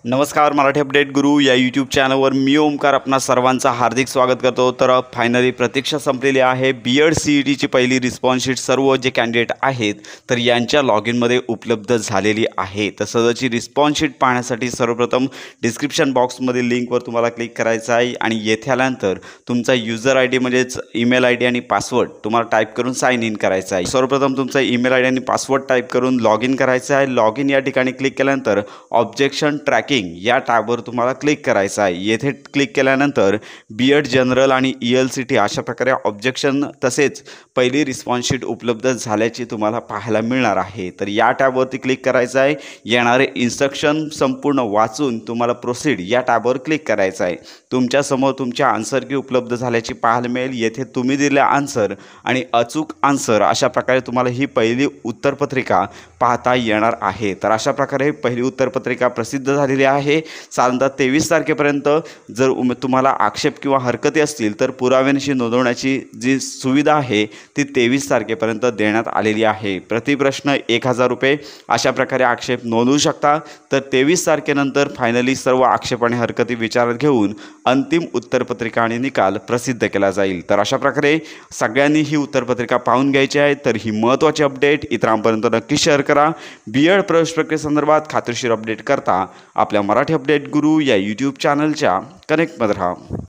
नमस्कार, मराठी अपडेट गुरु या यूट्यूब चॅनलवर मी ओमकार आपणा सर्वांचं हार्दिक स्वागत करतो। तर फायनली प्रतीक्षा संपलेली आहे। बीएड सीईटीची पहिली रिस्पॉन्स शीट सर्व जे कॅन्डिडेट आहेत तर यांच्या लॉग इनमध्ये उपलब्ध झालेली आहे। तर सदरची रिस्पॉन्स शीट पाहण्यासाठी सर्वप्रथम डिस्क्रिप्शन बॉक्समध्ये लिंकवर तुम्हाला क्लिक करायचं आहे आणि येथे आल्यानंतर तुमचा यूजर आय डी म्हणजेच ईमेल आय डी आणि पासवर्ड तुम्हाला टाईप करून साइन इन करायचा आहे। सर्वप्रथम तुमचा ईमेल आय डी आणि पासवर्ड टाईप करून लॉग इन करायचं आहे। लॉग इन या ठिकाणी क्लिक केल्यानंतर ऑब्जेक्शन ट्रॅकिंग या टॅबवर तुम्हाला क्लिक करायचं आहे। येथे क्लिक केल्यानंतर बीएड जनरल आणि ईएलसीटी अशा प्रकारे ऑब्जेक्शन तसेच पहिली रिस्पॉन्स शीट उपलब्ध झाल्याची तुम्हाला पाहायला मिळणार आहे। तर या टॅबवरती क्लिक करायचं आहे। येणारे इन्स्ट्रक्शन संपूर्ण वाचून तुम्हाला प्रोसीड या टॅबवर क्लिक करायचं आहे। तुमच्या समोर तुमच्या आन्सर की उपलब्ध झाल्याची पाहायला मिळेल। येथे तुम्ही दिलेला आन्सर आणि अचूक आन्सर अशा प्रकारे तुम्हाला ही पहिली उत्तरपत्रिका पाहता येणार आहे। तर अशा प्रकारे पहिली उत्तरपत्रिका प्रसिद्ध झालेली आहे। साधारणतः 23 तारखेपर्यंत जर तुम्हाला आक्षेप किंवा हरकती असतील तर पुराव्यानिशी नोंदवण्याची जी सुविधा आहे ती 23 तारखेपर्यंत देण्यात आलेली आहे। प्रति प्रश्न 1000 रुपये अशा प्रकारे आक्षेप नोंदवू शकता। तर 23 तारखेनंतर फायनली सर्व आक्षेप आणि हरकती विचारात घेऊन अंतिम उत्तरपत्रिका आणि निकाल प्रसिद्ध केला जाईल। तर अशा प्रकारे सगळ्यांनी ही उत्तरपत्रिका पाहून घ्यायची आहे। तर ही महत्त्वाची अपडेट इतरांपर्यंत नक्की शेअर करा। बीएड प्रवेश प्रक्रियेसंदर्भात खात्रीशीर अपडेट करता आपल्या मराठी अपडेट गुरु या यूट्यूब चॅनलच्या कनेक्टमध्ये राहा।